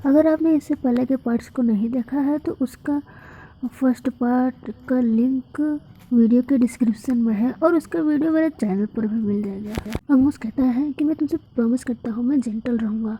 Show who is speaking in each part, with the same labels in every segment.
Speaker 1: अगर आपने इससे पहले के पार्ट्स को नहीं देखा है तो उसका फर्स्ट पार्ट का लिंक वीडियो के डिस्क्रिप्शन में है और उसका वीडियो मेरे चैनल पर भी मिल जाएगा। अमोस कहता है कि मैं तुमसे प्रॉमिस करता हूँ मैं जेंटल रहूँगा।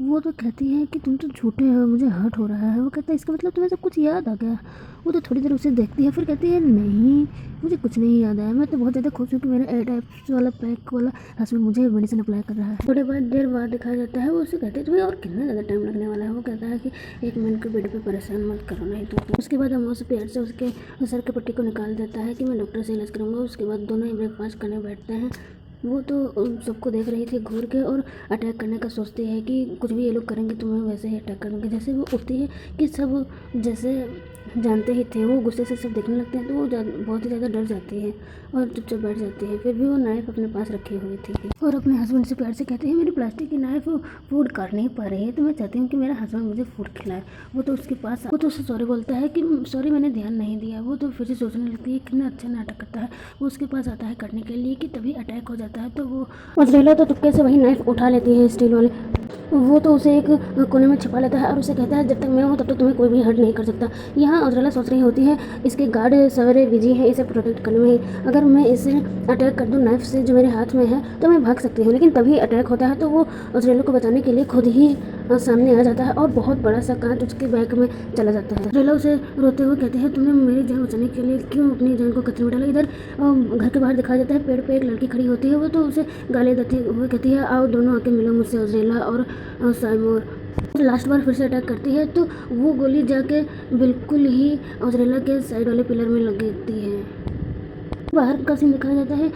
Speaker 1: वो तो कहती है कि तुम तो झूठे हो, मुझे हर्ट हो रहा है। वो कहता है इसका मतलब तुम्हें सब कुछ याद आ गया। वो तो थोड़ी देर उसे देखती है फिर कहती है नहीं, मुझे कुछ नहीं याद आया। मैं तो बहुत ज़्यादा खुश हूँ कि मेरा ए टाइप वाला पैक वाला हस्बैंड मुझे मेडिसिन अप्लाई कर रहा है। थोड़ी देर बाद दिखाया जाता है वो उसे कहते हैं तुम्हें और कितना ज़्यादा टाइम लगने वाला है। वो कहता है कि एक मिनट के बेड पे परेशान मत करो नहीं तो। उसके बाद हम उस पेड़ से उसके सर के पट्टी को निकाल देता है कि मैं डॉक्टर से इलाज करूँगा। उसके बाद दोनों ही ब्रेकफास्ट करने बैठते हैं। वो तो सबको देख रही थी घूर के और अटैक करने का सोचती है कि कुछ भी ये लोग करेंगे तो मैं वैसे ही अटैक करूँगी। जैसे वो उठती है कि सब जैसे जानते ही थे, वो गुस्से से सब देखने लगते हैं तो वो बहुत ही ज़्यादा डर जाती है और चुपचाप बैठ जाती है। फिर भी वो नाइफ अपने पास रखी हुई थी और अपने हस्बैंड से प्यार से कहती है मेरी प्लास्टिक की नाइफ फूड काट नहीं पा रही है तो मैं चाहती हूँ कि मेरा हस्बैंड मुझे फूड खिलाए। वो तो उससे सॉरी बोलता है कि सॉरी मैंने ध्यान नहीं दिया। वो तो फिर से सोचने लगती है कितना अच्छा नाटक करता है। वो उसके पास आता है काटने के लिए कि तभी अटैक हो जाता है तो वो अजरेला तो तुक्के से वही नाइफ उठा लेती है स्टील वाले। वो तो उसे एक कोने में छिपा लेता है और उसे कहता है जब तक मैं हूँ तब तक तुम्हें कोई भी हर्ट नहीं कर सकता। यहाँ अजरेला सोच रही होती है इसके गार्ड सवेरे बिजी है इसे प्रोटेक्ट करने में। अगर मैं इसे अटैक कर दूँ नाइफ से जो मेरे हाथ में है तो मैं भाग सकती हूँ, लेकिन तभी अटैक होता है तो वो अजरेला को बचाने के लिए खुद ही सामने आ जाता है और बहुत बड़ा सा कांच उसके बैक में चला जाता है। अजरेला उसे रोते हुए कहते हैं तुमने मेरी जान बचाने के लिए क्यों अपनी जान को खतरे में डाला। इधर घर के बाहर दिखाया जाता है पेड़ पे एक लड़की खड़ी होती है। वो तो उसे गाली देती हुए कहती है आओ दोनों आके मिलो मुझसे अजरेला और साइमोर। लास्ट बार फिर से अटैक करती है तो वो गोली जाके बिल्कुल ही अजरेला के साइड वाले पिलर में लगती है। बाहर का सीन दिखाया जाता है।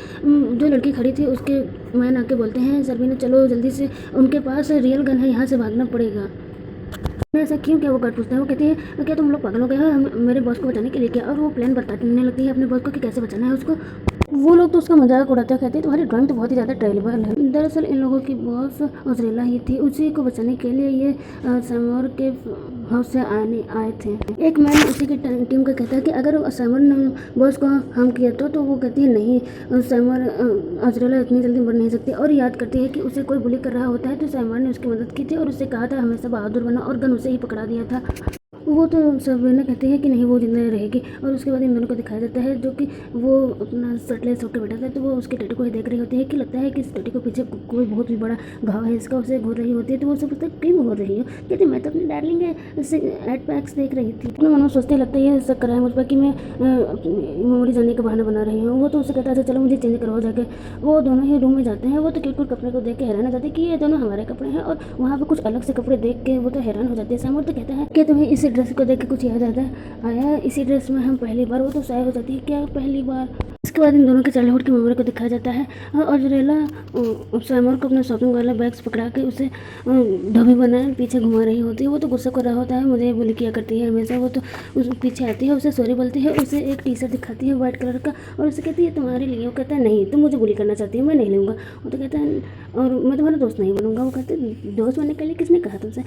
Speaker 1: जो लड़की खड़ी थी उसके मैन आके बोलते हैं सरबीना चलो जल्दी से, उनके पास रियल गन है, यहाँ से भागना पड़ेगा। ऐसा क्यों, क्या वो गार्ड पूछता है। वो कहती है क्या तुम लोग पागल हो गए हो मेरे बॉस को बचाने के लिए क्या। और वो प्लान बताने लगती है अपने बॉस को कि कैसे बचाना है उसको। वो लोग तो उसका मजाक उड़ाते हैं, कहते हैं तुम्हारी ड्राइंग तो बहुत ही ज़्यादा टेरिबल है। दरअसल इन लोगों की बॉस अजरेला ही थी, उसी को बचाने के लिए ये सैमोर के हाउस से आए थे। एक मैन उसी की टीम का कहता है कि अगर सैमोर ने बॉस को हार्म किया तो वो कहती है नहीं सैमोर अजरेला इतनी जल्दी मर नहीं सकती। और याद करती है कि उसे कोई बुली कर रहा होता है तो सैमोर ने उसकी मदद की थी और उससे कहा था हमेशा बहादुर बना और गन उसे ही पकड़ा दिया था। वो तो सबरीना कहती है कि नहीं वो जिंदा रहेगी। और उसके बाद इन दोनों को दिखाया जाता है जो कि वो अपना शर्टलेस होकर बैठा था तो वो उसके टैटू को ही देख रही होती है कि लगता है कि इस टैटू के पीछे कोई बहुत ही बड़ा घाव है इसका। उसे घूर रही होती है तो वो उसे पूछता है क्यों घूर रही हो। कहती मैं तो अपनी डार्लिंग है एड पैक्स देख रही थी। अपने मन में सोचते लगता है शक कर रहा है मुझ पर कि मैं मेमोरी जाने का बहाना बना रही हूँ। वो तो उसे कहता है चलो मुझे चेंज करवाओ जाके। वो दोनों ही रूम में जाते हैं। वो तो क्यूट कपड़े को देख के हैरान हो जाती है कि ये दोनों हमारे कपड़े हैं और वहाँ पर कुछ अलग से कपड़े देख के वो तो हैरान हो जाते हैं। सैमोर तो कहता है कि तुम्हें इसी ड्रेस को देख के कुछ याद आया इसी ड्रेस में हम पहली बार। वो तो शायद हो जाती है क्या पहली बार। इसके बाद इन दोनों के चाइल्डहुड की मेमोरी को दिखाया जाता है और अजरेला सैमोर को अपने शॉपिंग वाला बैग्स पकड़ा के उसे ढोबी बनाए पीछे घुमा रही होती है। वो तो गुस्सा कर रहा होता है मुझे बुली किया करती है हमेशा। वो तो उस पीछे आती है उसे सॉरी बोलती है, उसे एक टी शर्ट दिखाती है वाइट कलर का और उसे कहती है तुम्हारे लिए। वो कहता है नहीं तुम मुझे बुली करना चाहती हो मैं नहीं लूँगा। वो तो कहता है और मैं तुम्हारा दोस्त नहीं बनूंगा। वो कहते दोस्त बनने के लिए किसने कहा तुमसे,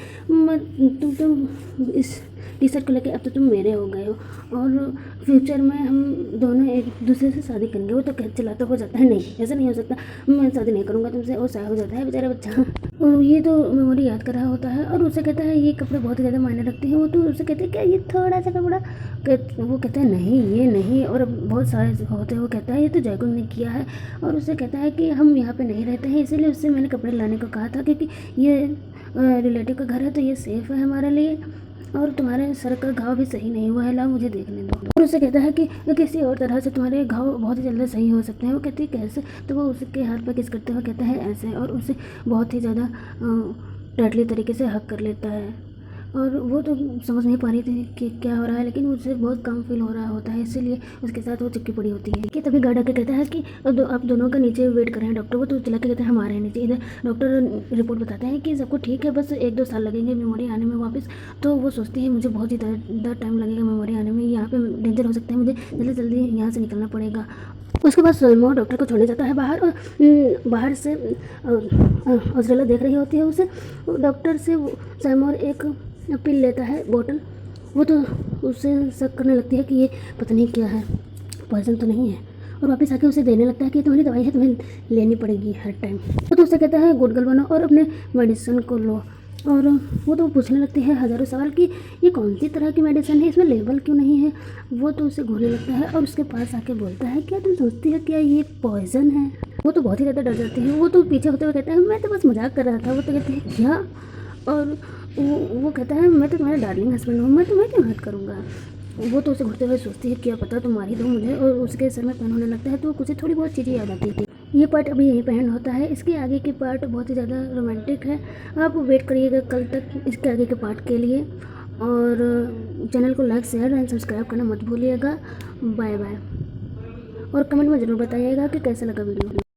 Speaker 1: तुम इस टी शर्ट को लेके अब तो तुम मेरे हो गए हो और फ्यूचर में हम दोनों एक दूसरे से शादी करेंगे। वो तो कह चिल्लाता हो जाता है नहीं ऐसा नहीं हो सकता, मैं शादी नहीं करूँगा तुमसे। और शादी हो जाता है बेचारा बच्चा और ये तो मेमोरी याद कर रहा होता है और उसे कहता है ये कपड़े बहुत ही ज़्यादा मायने रखते हैं। वो तो उसे कहते हैं क्या ये थोड़ा सा कपड़ा, वो कहता है नहीं ये नहीं और बहुत सारे होते हैं। वो कहता है ये तो जयकुल ने किया है और उसे कहता है कि हम यहाँ पे नहीं रहते हैं इसीलिए उससे मैंने कपड़े लाने को कहा था क्योंकि ये रिलेटिव का घर है तो ये सेफ़ है हमारे लिए और तुम्हारे सर का घाव भी सही नहीं हुआ है, लाओ मुझे देखने दो। और उसे कहता है कि किसी और तरह से तुम्हारे घाव बहुत ही जल्दी सही हो सकते हैं। वो कहती है कैसे, तो वो उसके हाथ पर किस करते हुए कहता है ऐसे और उसे बहुत ही ज़्यादा टाइटली तरीके से हक कर लेता है। और वो तो समझ नहीं पा रही थी कि क्या हो रहा है लेकिन उसे बहुत कम फील हो रहा होता है इसीलिए उसके साथ वो चिपकी पड़ी होती है। कि तभी गार्ड आके कहता है कि आप दोनों का नीचे वेट कर रहे हैं डॉक्टर। वो तो चिल्ला के कहते हैं हमारे नीचे। इधर डॉक्टर रिपोर्ट बताते हैं कि सबको ठीक है बस 1-2 साल लगेंगे मेमोरी आने में वापस। तो वो सोचती है मुझे बहुत ही ज़्यादा टाइम लगेगा मेमोरी आने में, यहाँ पे डेंजर हो सकता है, मुझे जल्दी जल्दी यहाँ से निकलना पड़ेगा। उसके बाद सैमोर डॉक्टर को छोड़ने जाता है बाहर और बाहर से अजरेला देख रही होती है उसे। डॉक्टर से सैमोर एक पिल लेता है बोतल। वो तो उससे शक करने लगती है कि ये पता नहीं क्या है, पॉइजन तो नहीं है और वापस आके उसे देने लगता है कि तुम्हारी दवाई है तुम्हें लेनी पड़ेगी हर टाइम। वो तो उससे कहता है गुड गर्ल बनो और अपने मेडिसिन को लो। और वो तो पूछने लगती है हज़ारों सवाल कि ये कौन सी तरह की मेडिसिन है, इसमें लेबल क्यों नहीं है। वो तो उसे घूरने लगता है और उसके पास आके बोलता है क्या तुम सोचती हो क्या ये पॉइजन है। वो तो बहुत ही ज़्यादा डर जाती है। वो तो पीछे होते हुए कहता है मैं तो बस मजाक कर रहा था। वो तो कहती है क्या, और वो कहता है मैं तो तुम्हारा डार्लिंग हस्बैंड हूँ, मैं तुम्हें क्यों हर्ट करूँगा। वो तो उसे घूरते हुए सोचती है क्या पता तुम मार ही दो मुझे, और उसके सर में पेन होने लगता है तो उसे थोड़ी बहुत चीज़ें याद आती थी। ये पार्ट अभी यहीं पे एंड होता है। इसके आगे के पार्ट बहुत ही ज़्यादा रोमांटिक है। आप वेट करिएगा कल तक इसके आगे के पार्ट के लिए, और चैनल को लाइक शेयर एंड सब्सक्राइब करना मत भूलिएगा। बाय बाय, और कमेंट में ज़रूर बताइएगा कि कैसा लगा वीडियो।